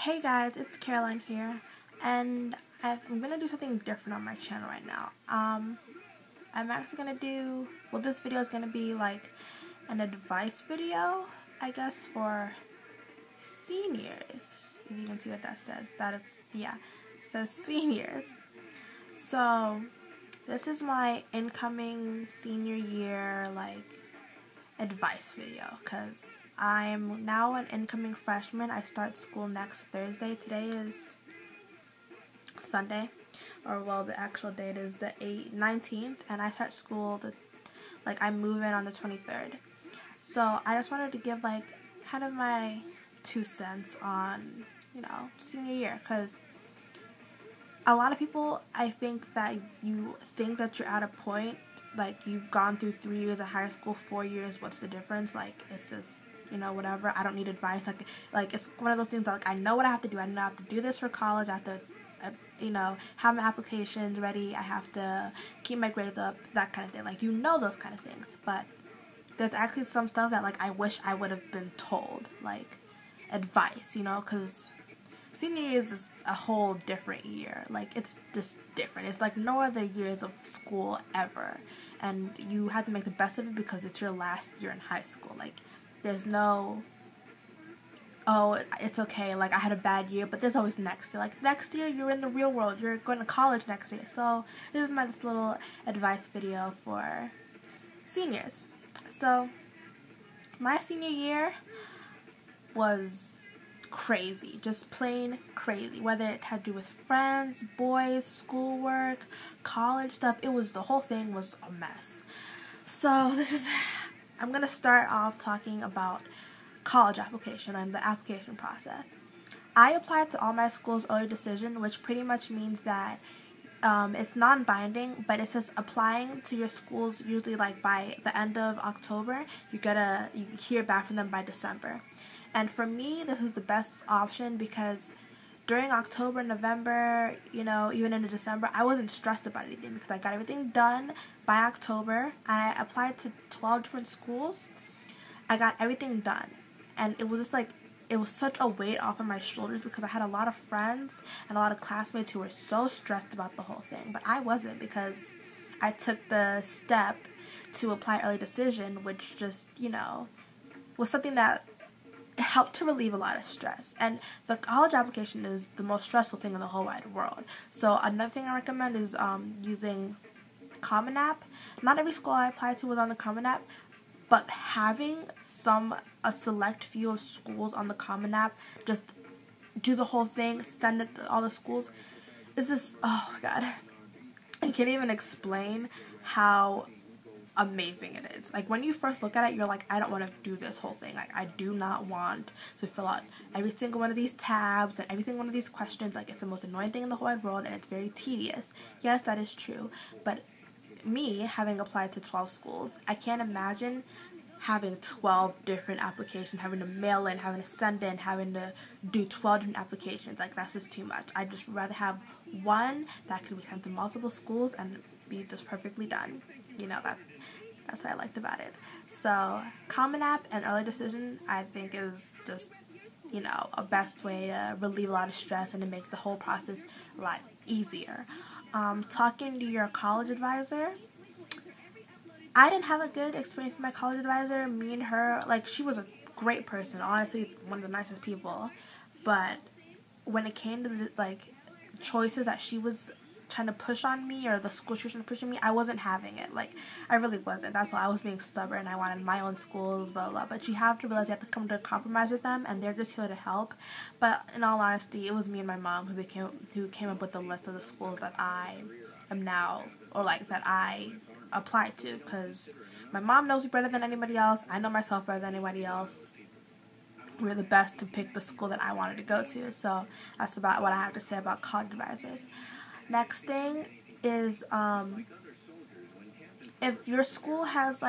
Hey guys, it's Caroline here, and I'm gonna do something different on my channel right now. I'm actually gonna do, this video is gonna be like an advice video, I guess, for seniors. If you can see what that says, it says seniors. So, this is my incoming senior year, advice video, because I'm now an incoming freshman. I start school next Thursday. Today is Sunday, the actual date is the 19th, and I start school I move in on the 23rd. So I just wanted to give kind of my 2 cents on, senior year, because a lot of people, I think that you think that you're at a point, you've gone through 3 years of high school, 4 years, what's the difference? It's just, whatever, I don't need advice. It's one of those things that, I know what I have to do. I know I have to do this for college. I have to, have my applications ready. I have to keep my grades up, that kind of thing. Those kind of things. But there's actually some stuff that, I wish I would have been told, advice, because senior year is a whole different year. It's just different. It's like no other years of school ever. And you have to make the best of it because it's your last year in high school. There's no, oh, it's okay, I had a bad year, but there's always next year. Next year, you're in the real world. You're going to college next year. So this is my just little advice video for seniors. So my senior year was crazy, just plain crazy, whether it had to do with friends, boys, schoolwork, college stuff. The whole thing was a mess. So I'm going to start off talking about college application and the application process. I applied to all my schools early decision, which pretty much means that it's non-binding, but it says applying to your schools usually by the end of October. You hear back from them by December. And for me, this is the best option because during October, November, even into December, I wasn't stressed about anything because I got everything done by October, and I applied to 12 different schools. I got everything done, and it was just it was such a weight off of my shoulders because I had a lot of friends and a lot of classmates who were so stressed about the whole thing, but I wasn't because I took the step to apply early decision, which just, was something that helped to relieve a lot of stress. And the college application is the most stressful thing in the whole wide world. So another thing I recommend is using Common App. Not every school I applied to was on the Common App, but having a select few of schools on the Common App, just do the whole thing, send it to all the schools, is just, oh my god, I can't even explain how amazing it is. When you first look at it, you're like, I don't want to do this whole thing. I do not want to fill out every single one of these tabs and every single one of these questions. It's the most annoying thing in the whole wide world, and it's very tedious. Yes, that is true, but me, having applied to 12 schools, I can't imagine having 12 different applications, having to mail in, having to send in, having to do 12 different applications. That's just too much. I'd just rather have one that can be sent to multiple schools and be just perfectly done. That's what I liked about it. So, Common App and early decision, I think, is just, a best way to relieve a lot of stress and to make the whole process a lot easier. Talking to your college advisor, I didn't have a good experience with my college advisor. Me and her, she was a great person, honestly, one of the nicest people, but when it came to the, choices that she was trying to push on me, or the school she was trying to push on me, I wasn't having it. I really wasn't. That's why I was being stubborn. I wanted my own schools, blah, blah, but you have to realize you have to come to a compromise with them, and they're just here to help. But in all honesty, it was me and my mom who came up with the list of the schools that I am now, or that I applied to, because my mom knows me better than anybody else. I know myself better than anybody else. We were the best to pick the school that I wanted to go to. So that's about what I have to say about college advisors. Next thing is, if your school has,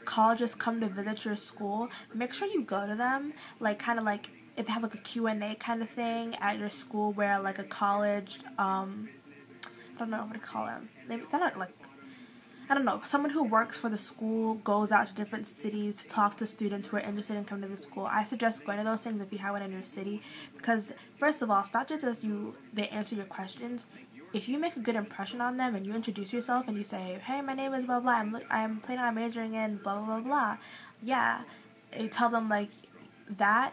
colleges come to visit your school, make sure you go to them, if they have, a Q&A kind of thing at your school where, a college, I don't know what to call them. Maybe they're not, I don't know, someone who works for the school goes out to different cities to talk to students who are interested in coming to the school. I suggest going to those things if you have one in your city, because first of all, it's not just as they answer your questions. If you make a good impression on them and you introduce yourself and you say, hey, my name is blah blah, I'm planning on majoring in blah blah blah blah, yeah, you tell them like that.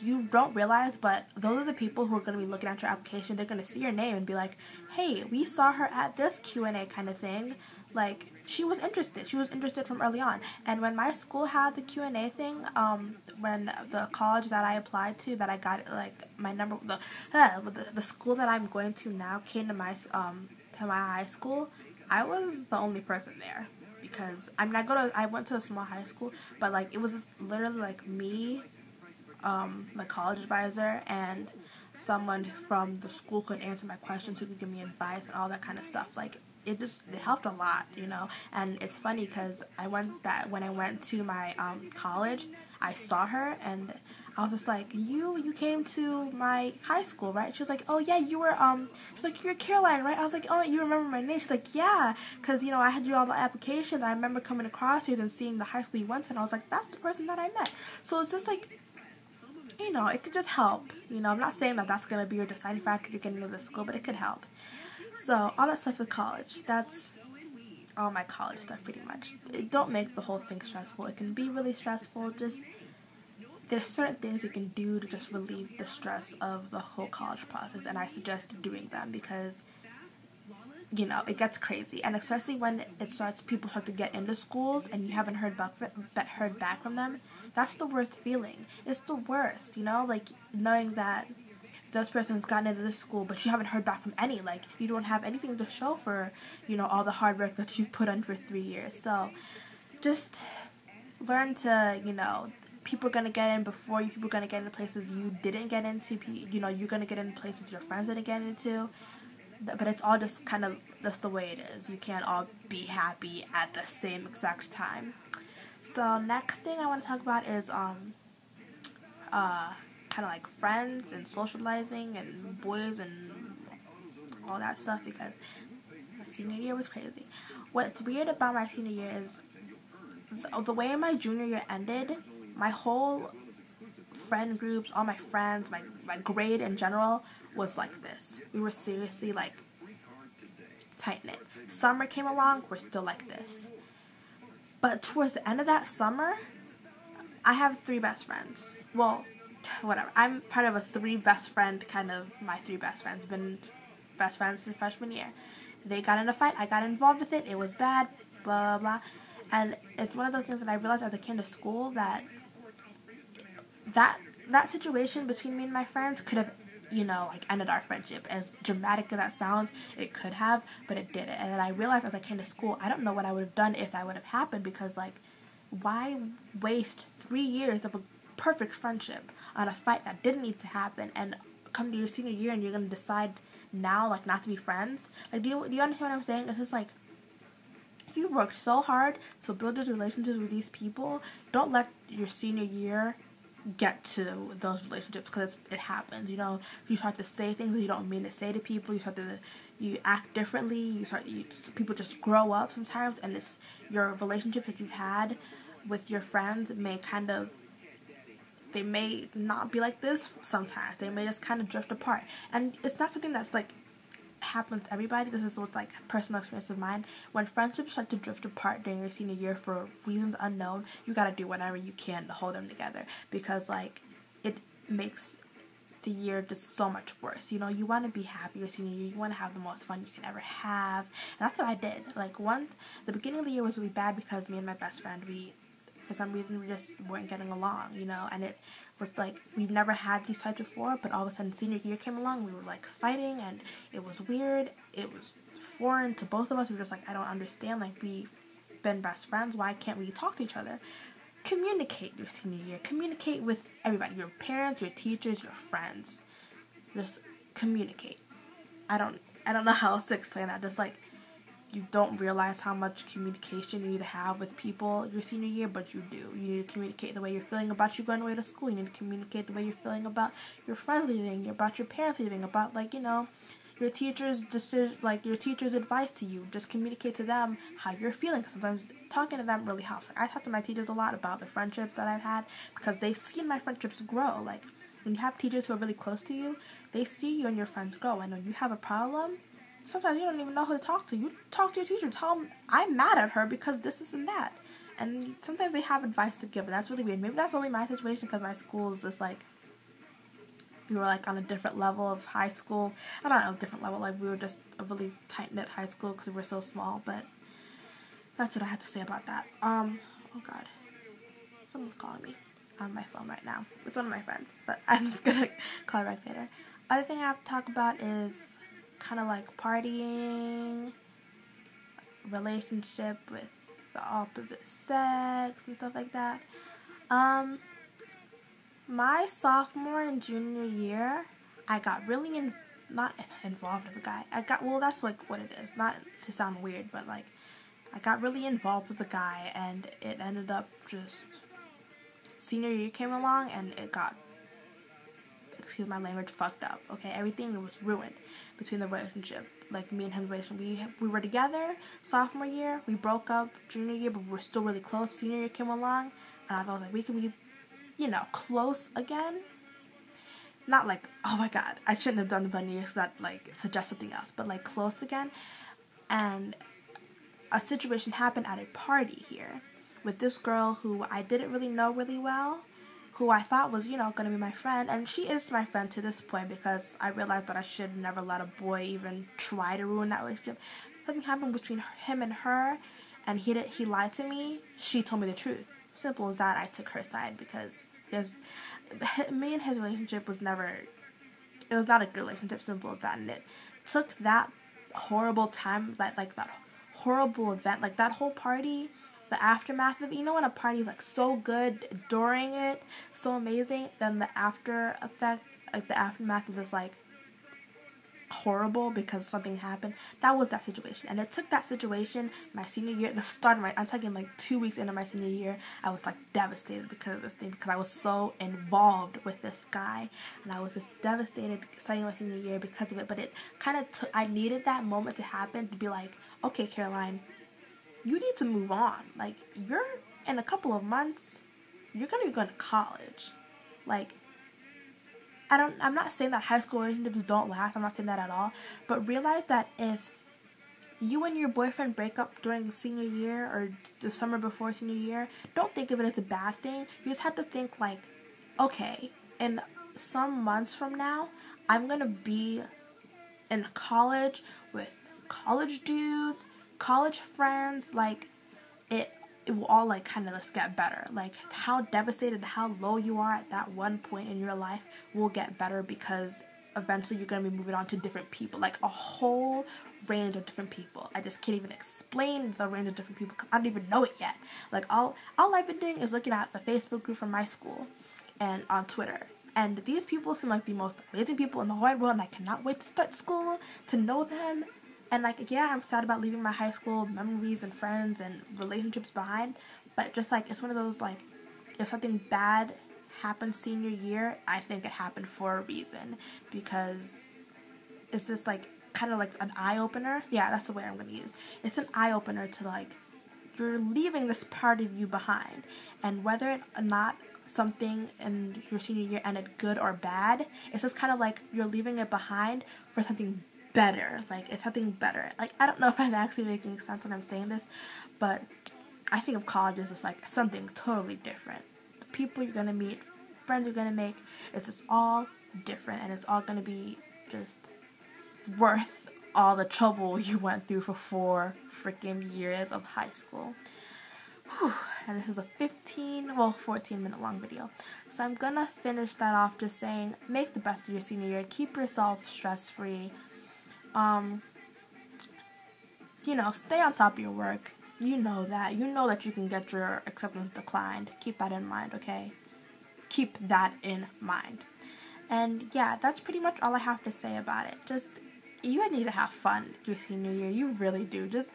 You don't realize, but those are the people who are going to be looking at your application. They're going to see your name and be like, hey, we saw her at this Q&A kind of thing. Like, she was interested. She was interested from early on. And when my school had the Q&A thing, when the college that I applied to, that I got, like, my number, the school that I'm going to now came to my high school, I was the only person there. Because, I mean, I went to a small high school, but, like, it was just literally, like, me, my college advisor, and someone from the school could answer my questions, who could give me advice and all that kind of stuff. Like, it helped a lot, you know. And it's funny because when I went to my college, I saw her and I was just like, you came to my high school, right? She was like, oh yeah, you were she's like, you're Caroline, right? I was like, oh, you remember my name? She's like, yeah, because you know I had to do all the applications. I remember coming across you and seeing the high school you went to, and I was like, that's the person that I met. So it's just like, you know, it could just help. You know, I'm not saying that that's going to be your deciding factor to get into the school, but it could help. So, all that stuff with college, that's all my college stuff pretty much. Don't make the whole thing stressful. It can be really stressful. Just, there's certain things you can do to just relieve the stress of the whole college process, and I suggest doing them because, you know, it gets crazy. And especially when people start to get into schools and you haven't heard back from them, that's the worst feeling. It's the worst, you know, like knowing that this person's gotten into this school, but you haven't heard back from any. Like, you don't have anything to show for, you know, all the hard work that you've put in for 3 years. So, just learn to, you know, people are going to get in before you. People are going to get into places you didn't get into. You know, you're going to get into places your friends didn't get into. But it's all just kind of just the way it is. You can't all be happy at the same exact time. So next thing I want to talk about is kind of like friends and socializing and boys and all that stuff, because my senior year was crazy. What's weird about my senior year is the way my junior year ended. My whole friend groups, all my friends, my grade in general was like this. We were seriously like tight-knit. Summer came along, we're still like this. But towards the end of that summer, I have 3 best friends. Well, whatever. I'm part of a 3 best friend, kind of my 3 best friends. Been best friends since freshman year. They got in a fight, I got involved with it, it was bad, blah, blah, blah. And it's one of those things that I realized as I came to school that situation between me and my friends could have, you know, like ended our friendship. As dramatic as that sounds, it could have, but it didn't. And then I realized as I came to school, I don't know what I would have done if that would have happened, because like, why waste 3 years of a perfect friendship on a fight that didn't need to happen, and come to your senior year and you're gonna decide now like not to be friends? Like, do you understand what I'm saying? It's just like, you worked so hard to build these relationships with these people. Don't let your senior year get to those relationships, because it happens. You know, you start to say things that you don't mean to say to people. You act differently. People just grow up sometimes, and your relationships that you've had with your friends they may not be like this sometimes. They may just kind of drift apart, and it's not something that's like happens to everybody. This is what's like personal experience of mine. When friendships start to drift apart during your senior year for reasons unknown, you gotta do whatever you can to hold them together, because like it makes the year just so much worse. You know, you want to be happy your senior year. You want to have the most fun you can ever have, and that's what I did. Like, once the beginning of the year was really bad because me and my best friend, for some reason we just weren't getting along, you know, and it was like we've never had these fights before, but all of a sudden senior year came along, we were like fighting, and it was weird. It was foreign to both of us. We were just like, I don't understand, like, we've been best friends, why can't we talk to each other? Communicate your senior year. Communicate with everybody, your parents, your teachers, your friends. Just communicate. I don't know how else to explain that. Just like, you don't realize how much communication you need to have with people your senior year, but you do. You need to communicate the way you're feeling about you going away to school. You need to communicate the way you're feeling about your friends leaving, about your parents leaving, about, like, you know, your teacher's decision, like your teacher's advice to you. Just communicate to them how you're feeling. Cause sometimes talking to them really helps. Like, I talk to my teachers a lot about the friendships that I've had because they've seen my friendships grow. Like, when you have teachers who are really close to you, they see you and your friends grow. And when you have a problem, sometimes you don't even know who to talk to. You talk to your teacher, tell them, I'm mad at her because this and that. And sometimes they have advice to give, and that's really weird. Maybe that's only my situation because my school is just like, we were like on a different level of high school. I don't know, different level, like we were just a really tight-knit high school because we were so small, but that's what I have to say about that. Oh god, someone's calling me on my phone right now. It's one of my friends, but I'm just gonna call her back later. Other thing I have to talk about is kind of like partying, relationship with the opposite sex and stuff like that. My sophomore and junior year, I got really not involved with a guy. Well, that's like what it is. Not to sound weird, but like, I got really involved with a guy, and it ended up just, senior year came along, and it got, excuse my language, fucked up, okay? Everything was ruined between the relationship. Like, me and his relationship, we were together sophomore year, we broke up junior year, but we were still really close. Senior year came along, and I thought, like, we can be, close again. Not like, oh my god, I shouldn't have done the bunny ears, that, like, suggests something else, but, like, close again. And a situation happened at a party here with this girl who I didn't really know really well, who I thought was, going to be my friend, and she is my friend to this point because I realized that I should never let a boy even try to ruin that relationship. Something happened between him and her, and he lied to me. She told me the truth. Simple as that. I took her side because me and his relationship was never, it was not a good relationship, simple as that, and it took that horrible time, that horrible event, like that whole party, the aftermath of, when a party is like so good during it, so amazing, then the after effect, like the aftermath is just like horrible because something happened. That was that situation, and it took that situation my senior year, the start of I'm talking like 2 weeks into my senior year, I was like devastated because of this thing, because I was so involved with this guy, and I was just devastated starting my senior year because of it. But it kind of took, I needed that moment to happen to be like, okay, Caroline, you need to move on. Like, you're, in a couple of months, you're going to be going to college. Like, I'm not saying that high school relationships don't last. I'm not saying that at all. But realize that if you and your boyfriend break up during senior year or the summer before senior year, don't think of it as a bad thing. You just have to think like, okay, in some months from now, I'm going to be in college with college dudes, college friends. Like, it will all like kind of just get better. Like, how devastated, how low you are at that one point in your life will get better because eventually you're going to be moving on to different people, like a whole range of different people. I just can't even explain the range of different people because I don't even know it yet. Like, all I've been doing is looking at the Facebook group from my school and on Twitter. And these people seem like the most amazing people in the whole world, and I cannot wait to start school, to know them. And, like, yeah, I'm sad about leaving my high school memories and friends and relationships behind, but just, like, it's one of those, like, if something bad happened senior year, I think it happened for a reason, because it's just, like, kind of like an eye-opener. Yeah, that's the way I'm going to use. It's an eye-opener to, like, you're leaving this part of you behind, and whether or not something in your senior year ended good or bad, it's just kind of like you're leaving it behind for something better. Like, it's something better. Like, I don't know if I'm actually making sense when I'm saying this, but I think of college as just like something totally different. The people you're gonna meet, friends you're gonna make, it's just all different, and it's all gonna be just worth all the trouble you went through for 4 freaking years of high school. Whew. And this is a 14-minute long video. So I'm gonna finish that off just saying, make the best of your senior year, keep yourself stress-free. Stay on top of your work. You know that you can get your acceptance declined. Keep that in mind, okay? Keep that in mind. And yeah, that's pretty much all I have to say about it. Just, you need to have fun your senior year. You really do. Just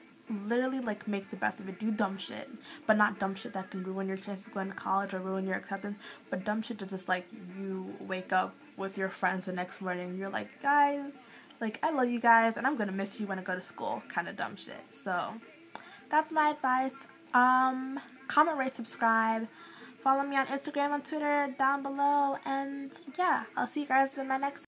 literally, like, make the best of it. Do dumb shit, but not dumb shit that can ruin your chances of going to college or ruin your acceptance, but dumb shit that's just like, you wake up with your friends the next morning, you're like, guys, Like, I love you guys, and I'm gonna miss you when I go to school. Kind of dumb shit. So, that's my advice. Comment, rate, subscribe. Follow me on Instagram and Twitter down below. And yeah, I'll see you guys in my next